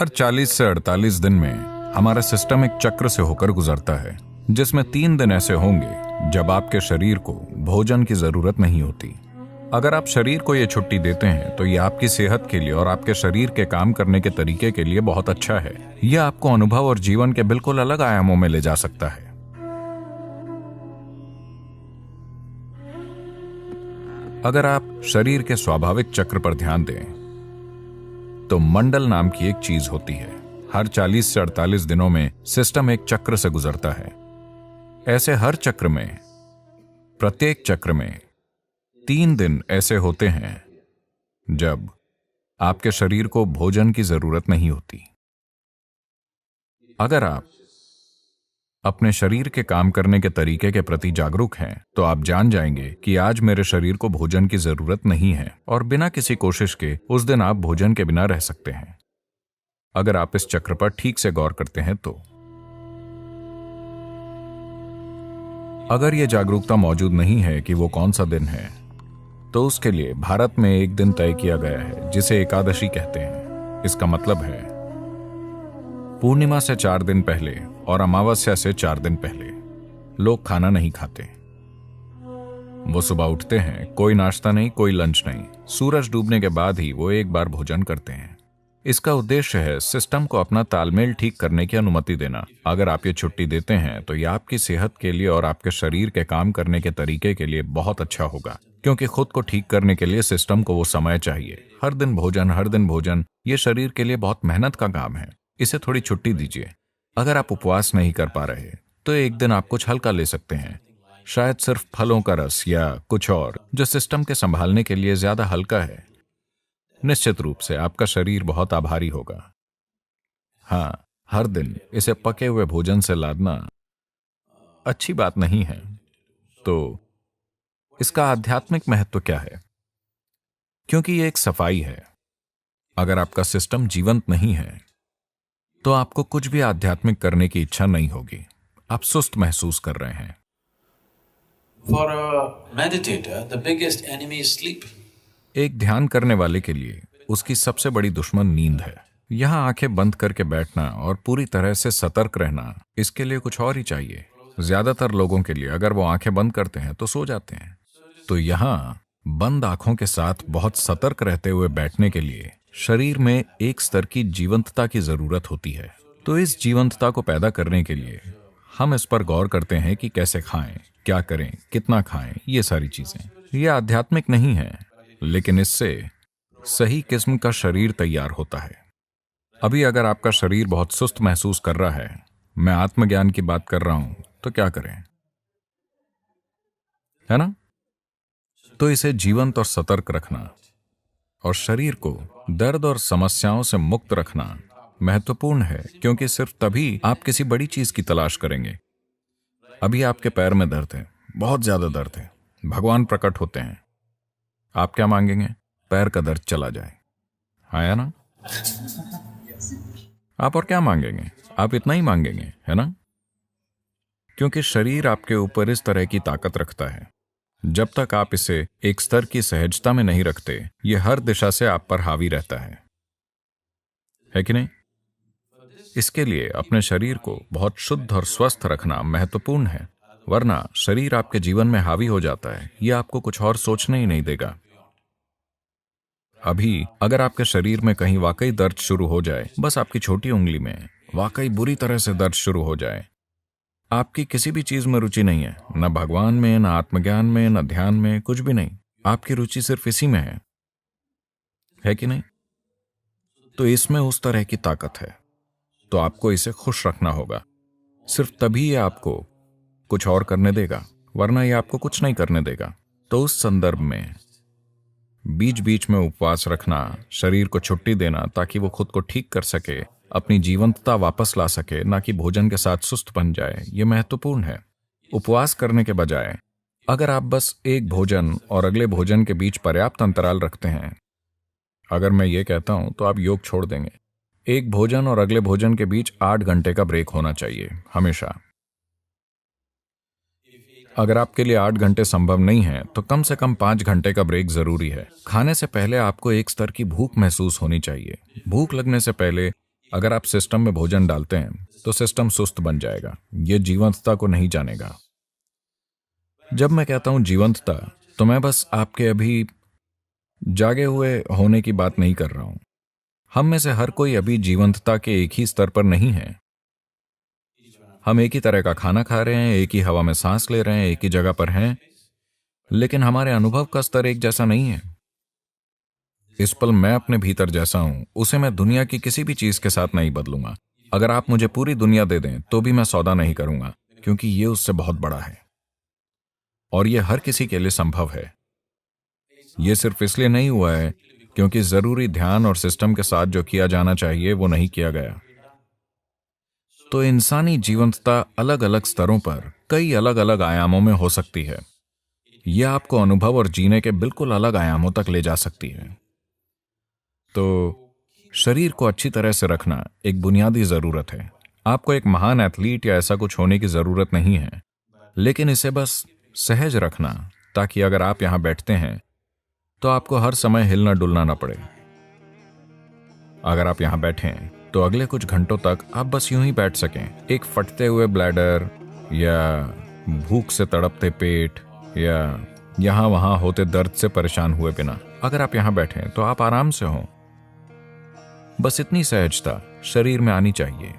हर 40 से 48 दिन में हमारा सिस्टम एक चक्र से होकर गुजरता है, जिसमें 3 दिन ऐसे होंगे जब आपके शरीर को भोजन की जरूरत नहीं होती। अगर आप शरीर को ये छुट्टी देते हैं तो ये आपकी सेहत के लिए और आपके शरीर के काम करने के तरीके के लिए बहुत अच्छा है। यह आपको अनुभव और जीवन के बिल्कुल अलग आयामों में ले जा सकता है। अगर आप शरीर के स्वाभाविक चक्र पर ध्यान दें तो मंडल नाम की एक चीज होती है। हर 40 से 48 दिनों में सिस्टम एक चक्र से गुजरता है। ऐसे हर चक्र में, प्रत्येक चक्र में 3 दिन ऐसे होते हैं जब आपके शरीर को भोजन की जरूरत नहीं होती। अगर आप अपने शरीर के काम करने के तरीके के प्रति जागरूक हैं तो आप जान जाएंगे कि आज मेरे शरीर को भोजन की जरूरत नहीं है और बिना किसी कोशिश के उस दिन आप भोजन के बिना रह सकते हैं। अगर आप इस चक्र पर ठीक से गौर करते हैं तो अगर यह जागरूकता मौजूद नहीं है कि वो कौन सा दिन है, तो उसके लिए भारत में एक दिन तय किया गया है जिसे एकादशी कहते हैं। इसका मतलब है पूर्णिमा से 4 दिन पहले और अमावस्या से 4 दिन पहले लोग खाना नहीं खाते। वो सुबह उठते हैं, कोई नाश्ता नहीं, कोई लंच नहीं, सूरज डूबने के बाद ही वो एक बार भोजन करते हैं। इसका उद्देश्य है सिस्टम को अपना तालमेल ठीक करने की अनुमति देना। अगर आप ये छुट्टी देते हैं तो यह आपकी सेहत के लिए और आपके शरीर के काम करने के तरीके के लिए बहुत अच्छा होगा, क्योंकि खुद को ठीक करने के लिए सिस्टम को वो समय चाहिए। हर दिन भोजन, ये शरीर के लिए बहुत मेहनत का काम है। इसे थोड़ी छुट्टी दीजिए। अगर आप उपवास नहीं कर पा रहे तो एक दिन आप कुछ हल्का ले सकते हैं, शायद सिर्फ फलों का रस या कुछ और जो सिस्टम के संभालने के लिए ज्यादा हल्का है। निश्चित रूप से आपका शरीर बहुत आभारी होगा। हाँ, हर दिन इसे पके हुए भोजन से लादना अच्छी बात नहीं है। तो इसका आध्यात्मिक महत्व क्या है? क्योंकि यह एक सफाई है। अगर आपका सिस्टम जीवंत नहीं है तो आपको कुछ भी आध्यात्मिक करने की इच्छा नहीं होगी। आप सुस्त महसूस कर रहे हैं। For a meditator, the biggest enemy is sleep. एक ध्यान करने वाले के लिए उसकी सबसे बड़ी दुश्मन नींद है। यहां आंखें बंद करके बैठना और पूरी तरह से सतर्क रहना, इसके लिए कुछ और ही चाहिए। ज्यादातर लोगों के लिए अगर वो आंखें बंद करते हैं तो सो जाते हैं। तो यहां बंद आंखों के साथ बहुत सतर्क रहते हुए बैठने के लिए शरीर में एक स्तर की जीवंतता की जरूरत होती है। तो इस जीवंतता को पैदा करने के लिए हम इस पर गौर करते हैं कि कैसे खाएं, क्या करें, कितना खाएं, ये सारी चीजें। ये आध्यात्मिक नहीं है, लेकिन इससे सही किस्म का शरीर तैयार होता है। अभी अगर आपका शरीर बहुत सुस्त महसूस कर रहा है, मैं आत्मज्ञान की बात कर रहा हूं, तो क्या करें, है ना? तो इसे जीवंत और सतर्क रखना और शरीर को दर्द और समस्याओं से मुक्त रखना महत्वपूर्ण है, क्योंकि सिर्फ तभी आप किसी बड़ी चीज की तलाश करेंगे। अभी आपके पैर में दर्द है, बहुत ज्यादा दर्द है, भगवान प्रकट होते हैं, आप क्या मांगेंगे? पैर का दर्द चला जाए। आया ना? आप और क्या मांगेंगे? आप इतना ही मांगेंगे, है ना? क्योंकि शरीर आपके ऊपर इस तरह की ताकत रखता है। जब तक आप इसे एक स्तर की सहजता में नहीं रखते, यह हर दिशा से आप पर हावी रहता है कि नहीं? इसके लिए अपने शरीर को बहुत शुद्ध और स्वस्थ रखना महत्वपूर्ण है, वरना शरीर आपके जीवन में हावी हो जाता है। यह आपको कुछ और सोचने ही नहीं देगा। अभी अगर आपके शरीर में कहीं वाकई दर्द शुरू हो जाए, बस आपकी छोटी उंगली में वाकई बुरी तरह से दर्द शुरू हो जाए, आपकी किसी भी चीज में रुचि नहीं है, न भगवान में, न आत्मज्ञान में, न ध्यान में, कुछ भी नहीं, आपकी रुचि सिर्फ इसी में है कि नहीं? तो इसमें उस तरह की ताकत है, तो आपको इसे खुश रखना होगा। सिर्फ तभी ये आपको कुछ और करने देगा, वरना ये आपको कुछ नहीं करने देगा। तो उस संदर्भ में बीच बीच में उपवास रखना, शरीर को छुट्टी देना ताकि वो खुद को ठीक कर सके, अपनी जीवंतता वापस ला सके, ना कि भोजन के साथ सुस्त बन जाए, यह महत्वपूर्ण है। उपवास करने के बजाय अगर आप बस एक भोजन और अगले भोजन के बीच पर्याप्त अंतराल रखते हैं, अगर मैं ये कहता हूं तो आप योग छोड़ देंगे। एक भोजन और अगले भोजन के बीच 8 घंटे का ब्रेक होना चाहिए हमेशा। अगर आपके लिए 8 घंटे संभव नहीं है तो कम से कम 5 घंटे का ब्रेक जरूरी है। खाने से पहले आपको एक स्तर की भूख महसूस होनी चाहिए। भूख लगने से पहले अगर आप सिस्टम में भोजन डालते हैं तो सिस्टम सुस्त बन जाएगा, यह जीवंतता को नहीं जानेगा। जब मैं कहता हूं जीवंतता, तो मैं बस आपके अभी जागे हुए होने की बात नहीं कर रहा हूं। हम में से हर कोई अभी जीवंतता के एक ही स्तर पर नहीं है। हम एक ही तरह का खाना खा रहे हैं, एक ही हवा में सांस ले रहे हैं, एक ही जगह पर हैं, लेकिन हमारे अनुभव का स्तर एक जैसा नहीं है। इस पल मैं अपने भीतर जैसा हूं, उसे मैं दुनिया की किसी भी चीज के साथ नहीं बदलूंगा। अगर आप मुझे पूरी दुनिया दे दें तो भी मैं सौदा नहीं करूंगा, क्योंकि ये उससे बहुत बड़ा है और यह हर किसी के लिए संभव है। यह सिर्फ इसलिए नहीं हुआ है क्योंकि जरूरी ध्यान और सिस्टम के साथ जो किया जाना चाहिए वो नहीं किया गया। तो इंसानी जीवंतता अलग अलग स्तरों पर कई अलग अलग आयामों में हो सकती है। यह आपको अनुभव और जीने के बिल्कुल अलग आयामों तक ले जा सकती है। तो शरीर को अच्छी तरह से रखना एक बुनियादी जरूरत है। आपको एक महान एथलीट या ऐसा कुछ होने की जरूरत नहीं है, लेकिन इसे बस सहज रखना, ताकि अगर आप यहां बैठते हैं तो आपको हर समय हिलना डुलना ना पड़े। अगर आप यहां बैठें तो अगले कुछ घंटों तक आप बस यूं ही बैठ सकें, एक फटते हुए ब्लैडर या भूख से तड़पते पेट या यहां वहां होते दर्द से परेशान हुए बिना। अगर आप यहां बैठें तो आप आराम से हों। बस इतनी सहजता शरीर में आनी चाहिए।